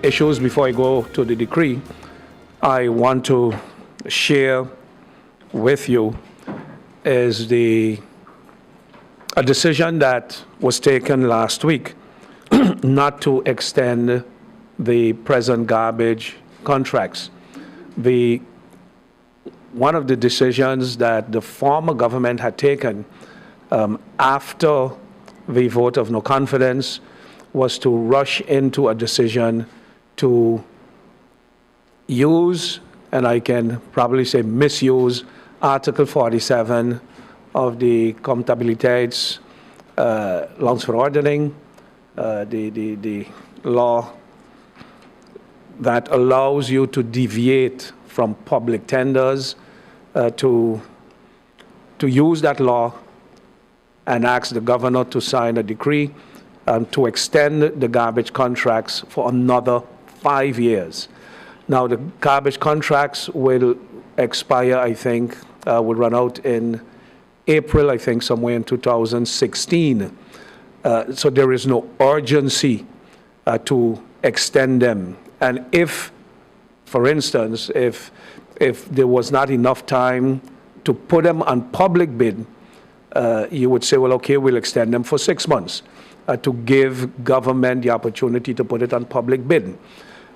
issues before I go to the decree, I want to share with you is a decision that was taken last week not to extend the present garbage contracts. One of the decisions that the former government had taken after the vote of no confidence was to rush into a decision to use, and I can probably say misuse, Article 47 of the Comptabiliteitslandverordening, the law that allows you to deviate from public tenders, to use that law and ask the governor to sign a decree to extend the garbage contracts for another 5 years. Now, the garbage contracts will expire, I think, will run out in April, I think, somewhere in 2016. So there is no urgency to extend them. And if, for instance, if there was not enough time to put them on public bid, you would say, well, okay, we'll extend them for 6 months to give government the opportunity to put it on public bid.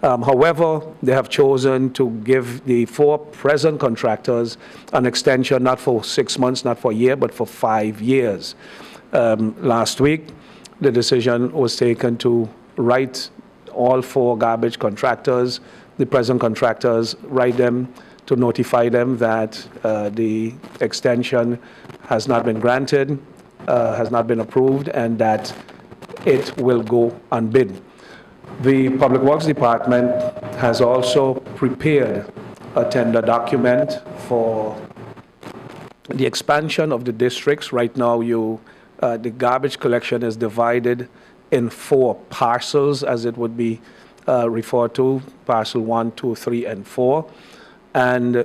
However, they have chosen to give the 4 present contractors an extension, not for 6 months, not for a year, but for 5 years. Last week, the decision was taken to write all 4 garbage contractors, the present contractors, write them to notify them that the extension has not been granted, has not been approved, and that it will go unbid. The Public Works Department has also prepared a tender document for the expansion of the districts. Right now, the garbage collection is divided in 4 parcels, as it would be referred to, parcel 1, 2, 3, and 4. And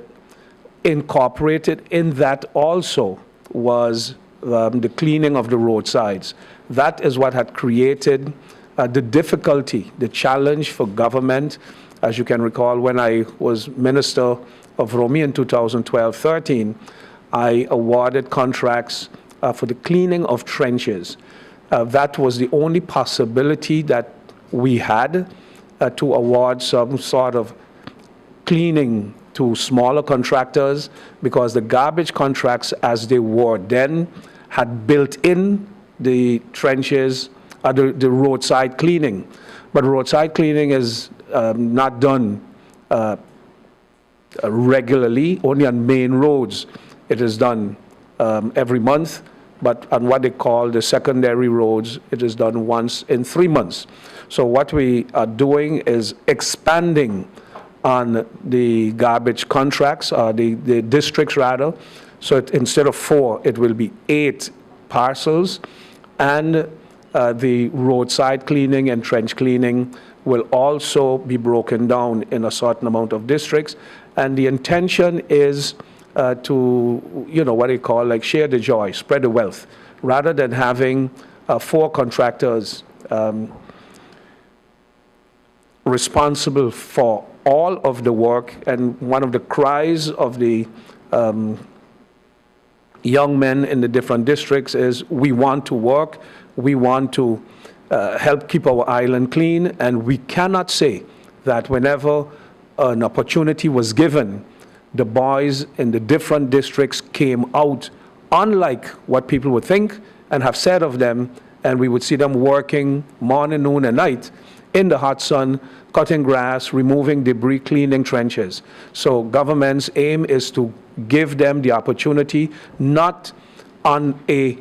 incorporated in that also was the cleaning of the roadsides. That is what had created the difficulty, the challenge for government. As you can recall, when I was Minister of Romi in 2012-13, I awarded contracts for the cleaning of trenches. That was the only possibility that we had to award some sort of cleaning to smaller contractors, because the garbage contracts as they were then had built in the trenches, the roadside cleaning. But roadside cleaning is not done regularly, only on main roads. It is done every month, but on what they call the secondary roads, it is done once in 3 months. So what we are doing is expanding on the garbage contracts, the districts rather. So instead of 4, it will be 8 parcels, and the roadside cleaning and trench cleaning will also be broken down in a certain amount of districts. And the intention is to, what they call like share the joy, spread the wealth, rather than having 4 contractors responsible for all of the work. And one of the cries of the young men in the different districts is, we want to work, we want to help keep our island clean, and we cannot say that whenever an opportunity was given, the boys in the different districts came out, unlike what people would think and have said of them, and we would see them working morning, noon, and night in the hot sun, cutting grass, removing debris, cleaning trenches. So government's aim is to give them the opportunity, not on a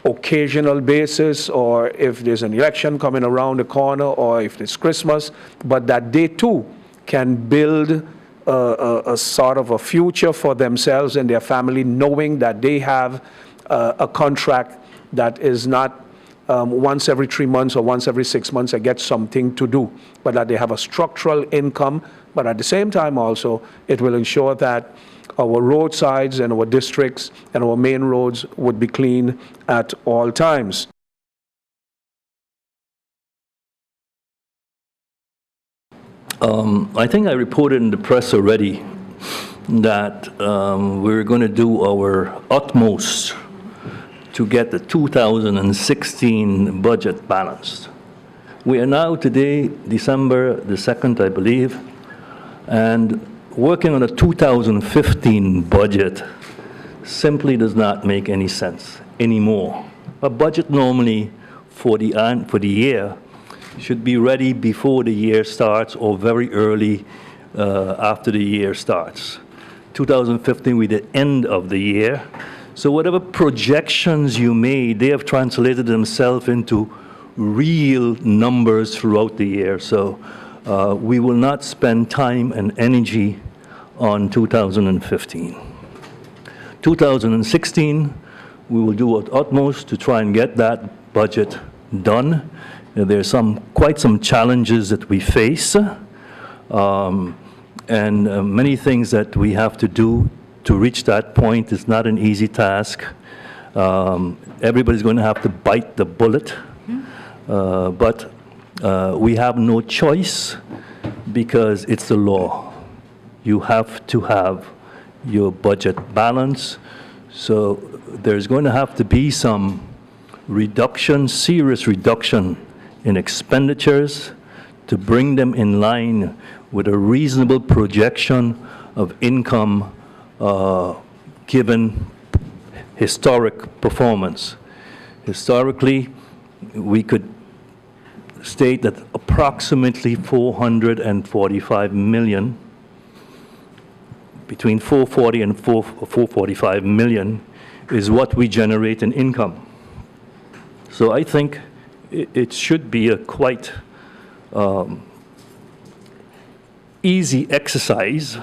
occasional basis, or if there's an election coming around the corner, or if it's Christmas, but that they too can build a sort of a future for themselves and their family, knowing that they have a contract that is not once every 3 months or once every 6 months I get something to do, but that they have a structural income. But at the same time also, it will ensure that our roadsides and our districts and our main roads would be clean at all times. I think I reported in the press already that we're going to do our utmost to get the 2016 budget balanced. We are now today, December the 2nd, I believe, and working on a 2015 budget simply does not make any sense anymore. A budget normally for the year should be ready before the year starts or very early after the year starts. 2015 will be the end of the year. So whatever projections you made, they have translated themselves into real numbers throughout the year. So we will not spend time and energy on 2015. 2016, we will do our utmost to try and get that budget done. There's quite some challenges that we face, and many things that we have to do to reach that point. Is not an easy task. Everybody's going to have to bite the bullet, but we have no choice because it's the law. You have to have your budget balance. So there's going to have to be some reduction, serious reduction in expenditures to bring them in line with a reasonable projection of income given historic performance. Historically, we could state that approximately 445 million, between 440 and 445 million is what we generate in income. So I think it should be a quite easy exercise.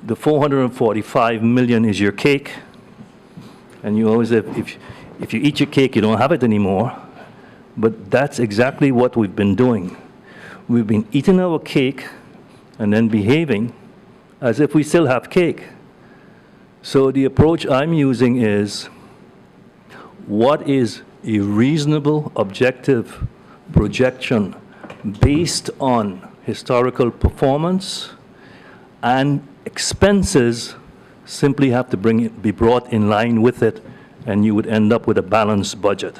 The 445 million is your cake, and you always have, if you eat your cake, you don't have it anymore. But that's exactly what we've been doing. We've been eating our cake and then behaving as if we still have cake. So the approach I'm using is, what is a reasonable, objective projection based on historical performance, and expenses simply have to be brought in line with it, and you would end up with a balanced budget.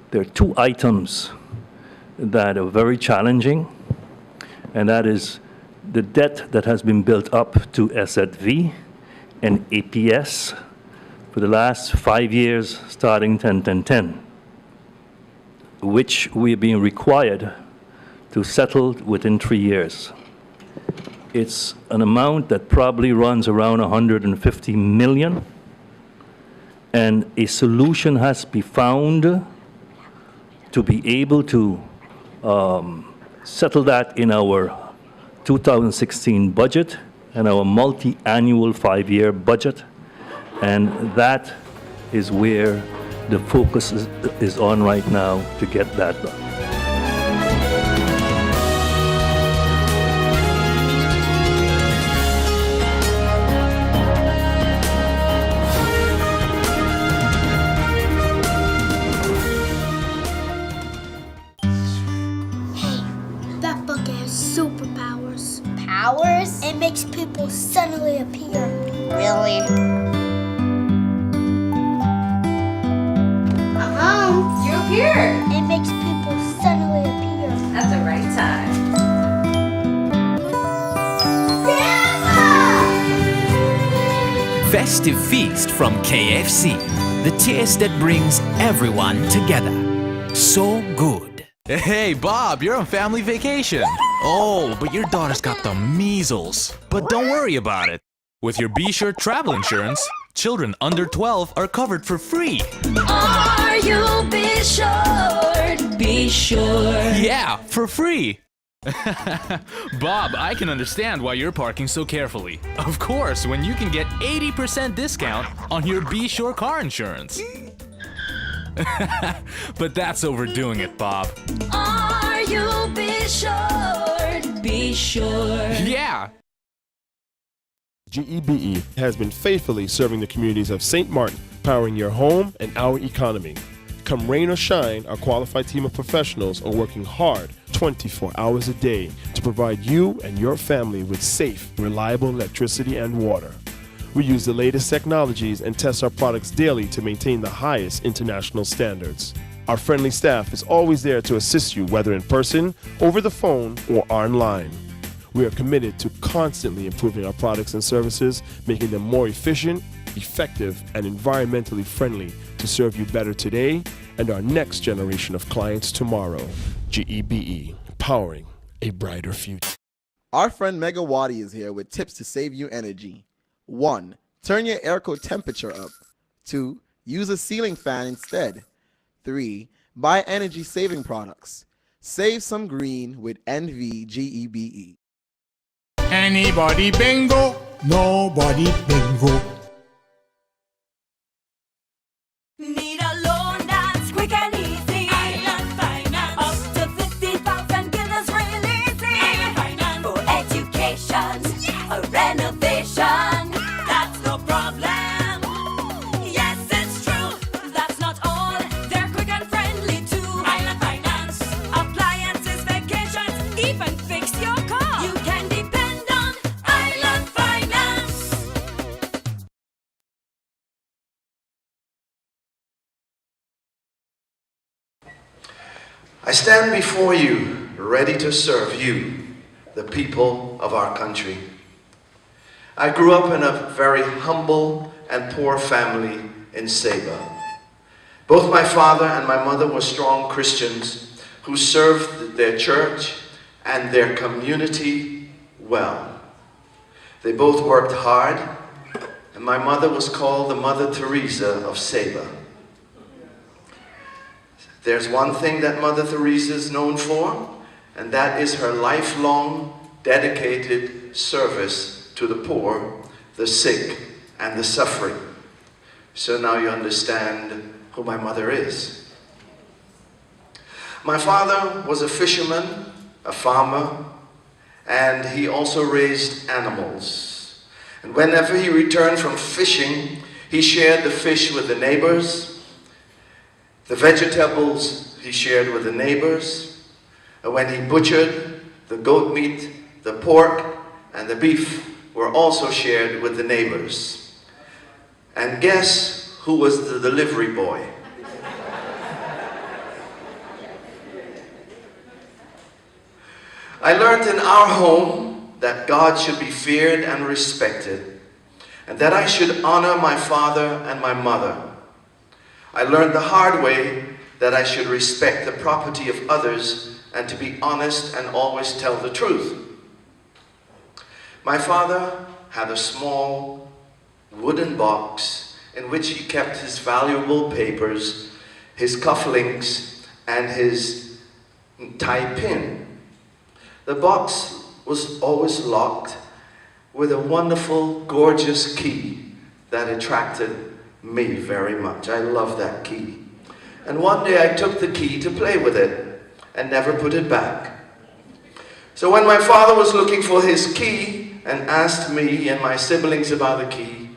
There are two items that are very challenging, and that is the debt that has been built up to SZV and APS for the last 5 years, starting 10-10-10, which we are being required to settle within 3 years. It's an amount that probably runs around 150 million, and a solution has to be found to be able to settle that in our 2016 budget and our multi-annual 5-year budget, and that is where the focus is on right now to get that done. Powers? It makes people suddenly appear. Really? You appeared. It makes people suddenly appear. At the right time. Grandma! Festive feast from KFC. The taste that brings everyone together. So good. Hey, Bob, you're on family vacation. Oh, but your daughter's got the measles. But don't worry about it. With your Be Sure travel insurance, children under 12 are covered for free. Are you be sure? Be sure. Yeah, for free. Bob, I can understand why you're parking so carefully. Of course, when you can get 80% discount on your Be Sure car insurance. But that's overdoing it, Bob. Are you be sure? Be sure. Yeah. GEBE has been faithfully serving the communities of St. Martin, powering your home and our economy. Come rain or shine, our qualified team of professionals are working hard 24 hours a day to provide you and your family with safe, reliable electricity and water. We use the latest technologies and test our products daily to maintain the highest international standards. Our friendly staff is always there to assist you, whether in person, over the phone, or online. We are committed to constantly improving our products and services, making them more efficient, effective, and environmentally friendly to serve you better today and our next generation of clients tomorrow. GEBE, powering a brighter future. Our friend Megawati is here with tips to save you energy. 1. Turn your airco temperature up. 2. Use a ceiling fan instead. 3. Buy energy-saving products. Save some green with NVGEBE. Anybody bingo? Nobody bingo. Need a loan that's quick and easy. Island Finance. Up to 50,000 guineas really easy. Island Finance. For education, yes. A renovation. That's no problem. Yes, it's true. That's not all. They're quick and friendly too. Island Finance. Appliances, vacations, even fix your car. You can depend on Island Finance. I stand before you, ready to serve you, the people of our country. I grew up in a very humble and poor family in Saba. Both my father and my mother were strong Christians who served their church and their community well. They both worked hard, and my mother was called the Mother Teresa of Saba. There's one thing that Mother Teresa is known for, and that is her lifelong, dedicated service to the poor, the sick, and the suffering. So now you understand who my mother is. My father was a fisherman, a farmer, and he also raised animals. And whenever he returned from fishing, he shared the fish with the neighbors. The vegetables he shared with the neighbors, and when he butchered, the goat meat, the pork, and the beef were also shared with the neighbors. And guess who was the delivery boy? I learned in our home that God should be feared and respected, and that I should honor my father and my mother. I learned the hard way that I should respect the property of others and to be honest and always tell the truth. My father had a small wooden box in which he kept his valuable papers, his cufflinks, and his tie pin. The box was always locked with a wonderful, gorgeous key that attracted me very much. I love that key. And one day I took the key to play with it and never put it back. So when my father was looking for his key and asked me and my siblings about the key,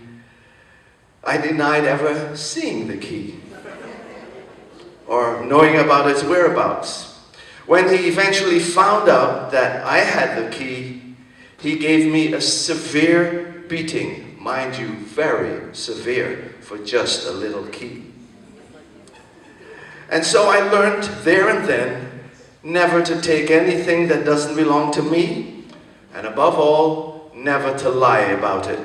I denied ever seeing the key or knowing about its whereabouts. When he eventually found out that I had the key, he gave me a severe beating, mind you, very severe, for just a little key. And so I learned there and then never to take anything that doesn't belong to me, and above all, never to lie about it.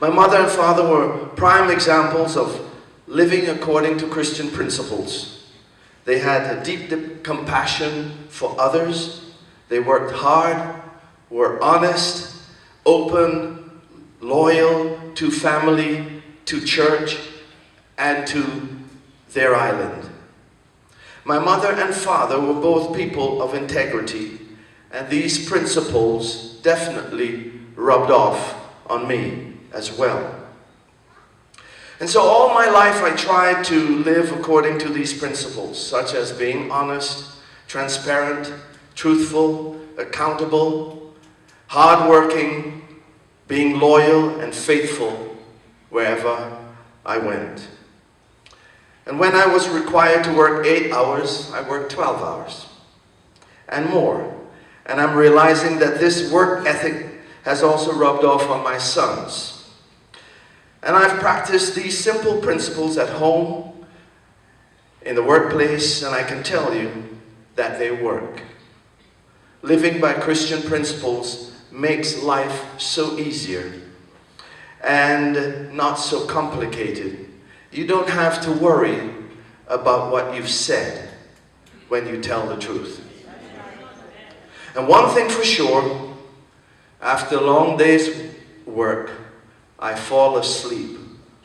My mother and father were prime examples of living according to Christian principles. They had a deep compassion for others. They worked hard, were honest, open, loyal to family, to church, and to their island. My mother and father were both people of integrity, and these principles definitely rubbed off on me as well. And so all my life I tried to live according to these principles, such as being honest, transparent, truthful, accountable, hardworking, being loyal and faithful wherever I went. And when I was required to work 8 hours, I worked 12 hours. and more. And I'm realizing that this work ethic has also rubbed off on my sons. And I've practiced these simple principles at home, in the workplace, and I can tell you that they work. Living by Christian principles makes life so easier and not so complicated. You don't have to worry about what you've said when you tell the truth. And one thing for sure, after a long day's work, I fall asleep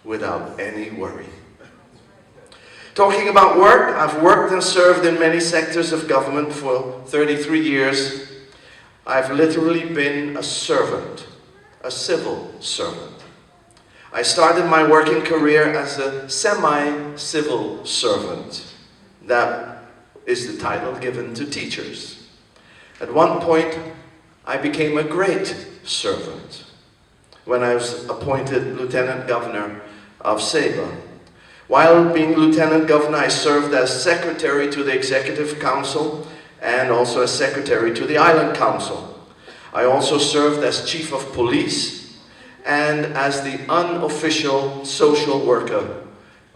without any worry. Talking about work, I've worked and served in many sectors of government for 33 years. I've literally been a servant, a civil servant. I started my working career as a semi-civil servant. That is the title given to teachers. At one point, I became a great servant when I was appointed Lieutenant Governor of Saba. While being Lieutenant Governor, I served as Secretary to the Executive Council and also as Secretary to the Island Council. I also served as Chief of Police and as the unofficial social worker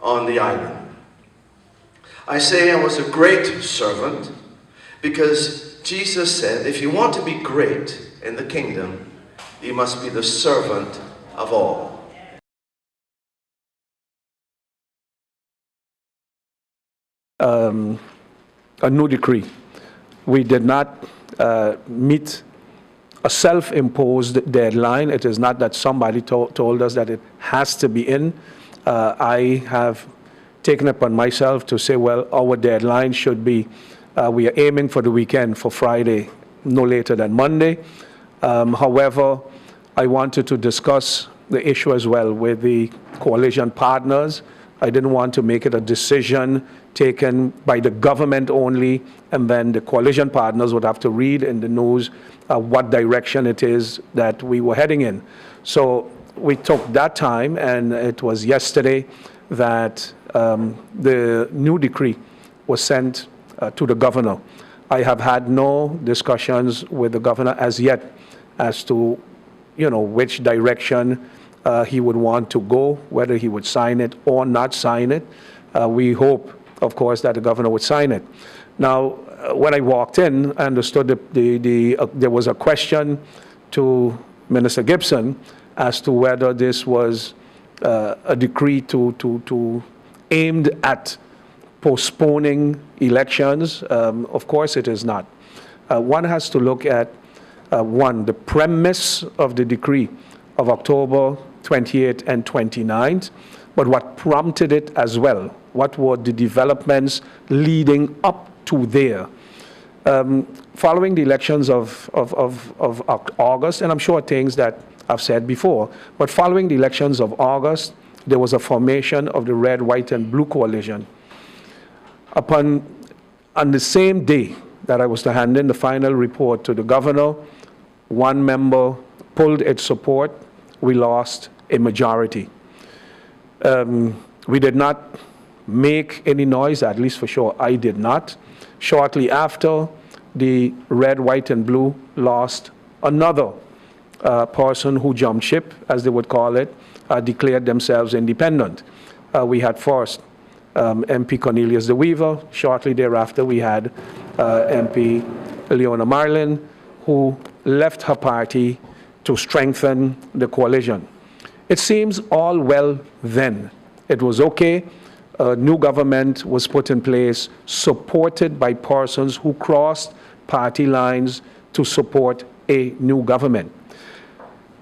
on the island. I say I was a great servant because Jesus said, if you want to be great in the kingdom, you must be the servant of all. A new decree. We did not meet a self-imposed deadline. It is not that somebody told us that it has to be in. I have taken upon myself to say, well, our deadline should be, we are aiming for the weekend, for Friday, no later than Monday. However, I wanted to discuss the issue as well with the coalition partners. I didn't want to make it a decision taken by the government only, and then the coalition partners would have to read in the news what direction it is that we were heading in. So we took that time, and it was yesterday that the new decree was sent to the governor. I have had no discussions with the governor as yet as to, which direction he would want to go, whether he would sign it or not sign it. We hope, of course, that the governor would sign it. Now, when I walked in, I understood there was a question to Minister Gibson as to whether this was a decree aimed at postponing elections. Of course, it is not. One has to look at, the premise of the decree of October 28th and 29th, but what prompted it as well. What were the developments leading up to there? Following the elections of August, and I'm sure things that I've said before, but following the elections of August, there was a formation of the Red, White, and Blue Coalition. On the same day that I was to hand in the final report to the governor, one member pulled its support. We lost a majority. We did not make any noise, at least for sure I did not. Shortly after, the Red, White, and Blue lost another person who jumped ship, as they would call it, declared themselves independent. We had first MP Cornelius de Weaver. Shortly thereafter, we had MP Leona Marlin, who left her party to strengthen the coalition. It seems all well then. It was okay. A new government was put in place, supported by persons who crossed party lines to support a new government.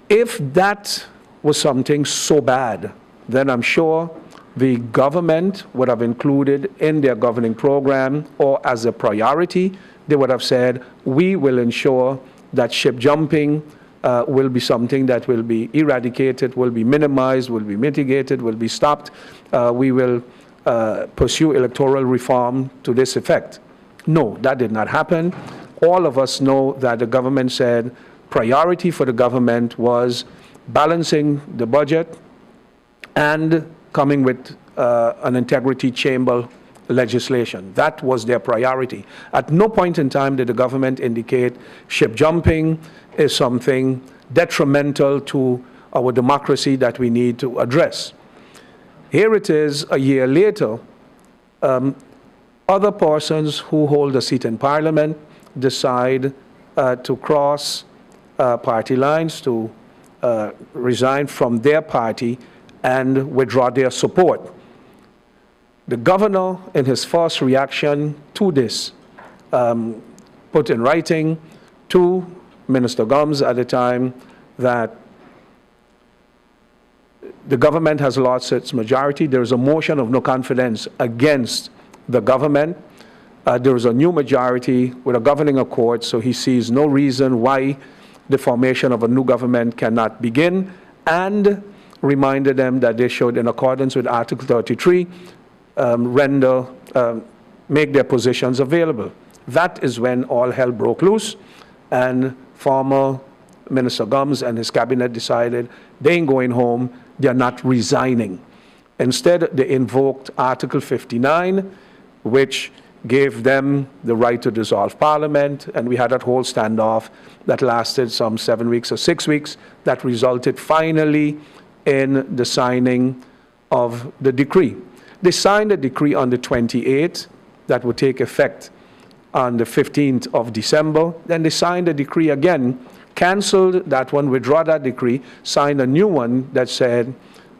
If that was something so bad, then I'm sure the government would have included in their governing program, or as a priority, they would have said, we will ensure that ship jumping will be something that will be eradicated, will be minimized, will be mitigated, will be stopped. We will pursue electoral reform to this effect. No, that did not happen. All of us know that the government said priority for the government was balancing the budget and coming with an integrity chamber legislation. That was their priority. At no point in time did the government indicate ship jumping is something detrimental to our democracy that we need to address. Here it is, a year later, other persons who hold a seat in Parliament decide to cross party lines, to resign from their party and withdraw their support. The governor, in his first reaction to this, put in writing to Minister Gomes at the time that the government has lost its majority. There is a motion of no confidence against the government. There is a new majority with a governing accord, so he sees no reason why the formation of a new government cannot begin, and reminded them that they should, in accordance with Article 33, make their positions available. That is when all hell broke loose, and former Minister Gomes and his cabinet decided they ain't going home, they're not resigning. Instead, they invoked Article 59, which gave them the right to dissolve Parliament, and we had that whole standoff that lasted some 7 weeks or 6 weeks that resulted finally in the signing of the decree. They signed a decree on the 28th that would take effect on the 15th of December. Then they signed a decree again, canceled that one, withdraw that decree, signed a new one that said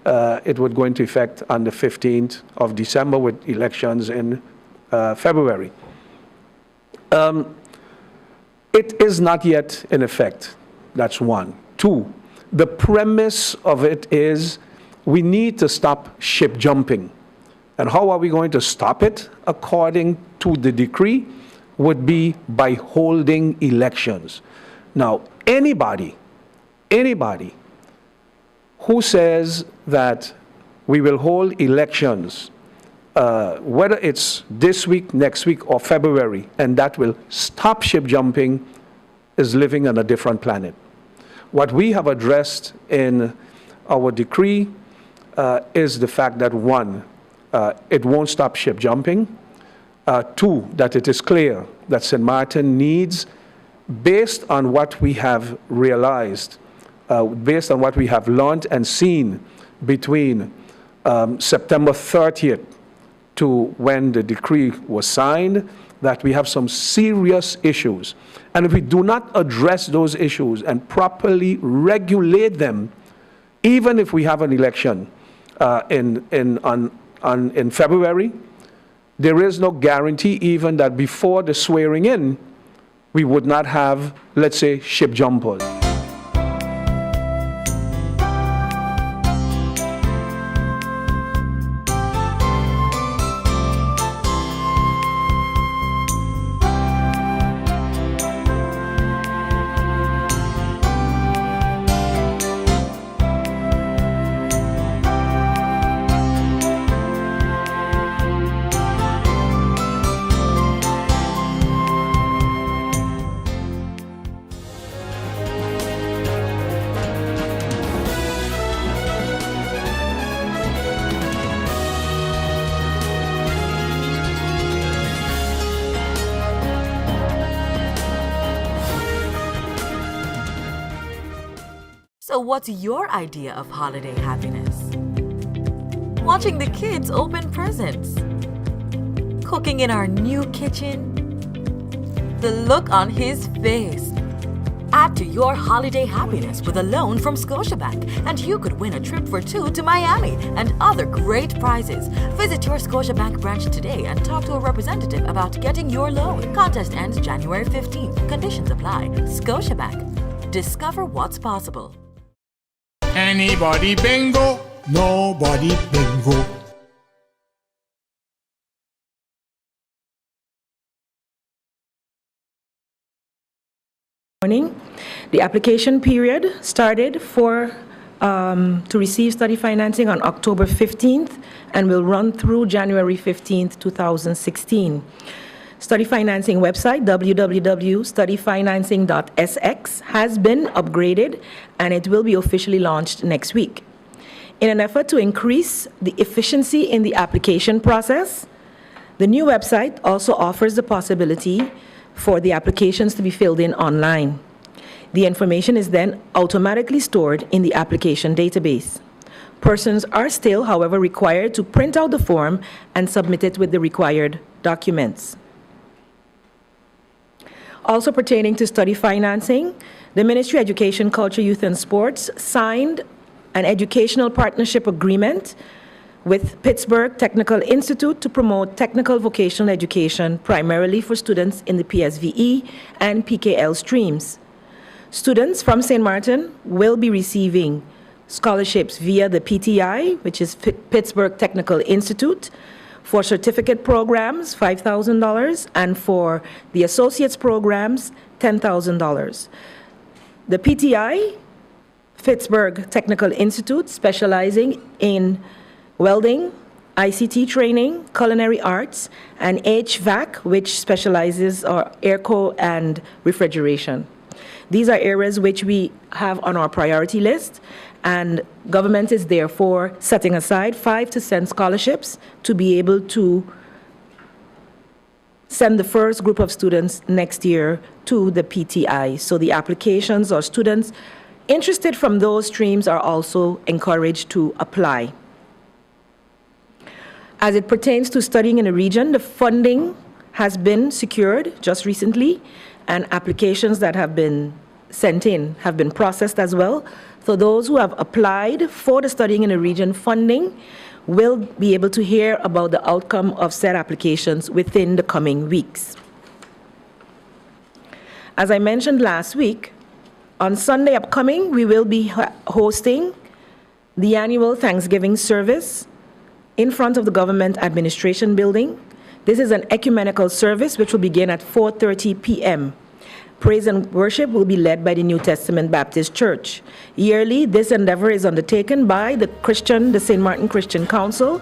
it would go into effect on the 15th of December with elections in February. It is not yet in effect. That's one. Two, the premise of it is we need to stop ship jumping. And how are we going to stop it? According to the decree, would be by holding elections. Now, anybody who says that we will hold elections, whether it's this week, next week, or February, and that will stop ship jumping, is living on a different planet. What we have addressed in our decree is the fact that, one, it won't stop ship jumping. Two, that it is clear that St. Martin needs, based on what we have realized, based on what we have learned and seen between September 30th to when the decree was signed, that we have some serious issues. And if we do not address those issues and properly regulate them, even if we have an election in February, there is no guarantee even that before the swearing in, we would not have, let's say, ship jumpers. So what's your idea of holiday happiness? Watching the kids open presents? Cooking in our new kitchen? The look on his face. Add to your holiday happiness with a loan from Scotiabank, and you could win a trip for two to Miami and other great prizes. Visit your Scotiabank branch today and talk to a representative about getting your loan. Contest ends January 15th. Conditions apply. Scotiabank. Discover what's possible. Anybody bingo? Nobody bingo. Morning. The application period started to receive study financing on October 15th and will run through January 15th, 2016. Study financing website, www.studyfinancing.sx, has been upgraded and it will be officially launched next week. In an effort to increase the efficiency in the application process, The new website also offers the possibility for the applications to be filled in online. The information is then automatically stored in the application database. Persons are still, however, required to print out the form and submit it with the required documents. Also pertaining to study financing, the Ministry of Education, Culture, Youth and Sports signed an educational partnership agreement with Pittsburgh Technical Institute to promote technical vocational education primarily for students in the PSVE and PKL streams. Students from St. Martin will be receiving scholarships via the PTI, which is Pittsburgh Technical Institute, for certificate programs, $5,000, and for the associates programs, $10,000. The PTI, Pittsburgh Technical Institute, specializing in welding, ICT training, culinary arts, and HVAC, which specializes in airco and refrigeration. These are areas which we have on our priority list, and government is therefore setting aside 5 to 10 scholarships to be able to send the first group of students next year to the PTI. So the applications or students interested from those streams are also encouraged to apply. As it pertains to studying in a region, the funding has been secured just recently, and applications that have been sent in have been processed as well. So those who have applied for the Studying in a Region funding will be able to hear about the outcome of said applications within the coming weeks. As I mentioned last week, on Sunday upcoming, we will be hosting the annual Thanksgiving service in front of the Government Administration Building. This is an ecumenical service which will begin at 4:30 p.m. Praise and worship will be led by the New Testament Baptist Church. Yearly, this endeavor is undertaken by the St. Martin Christian Council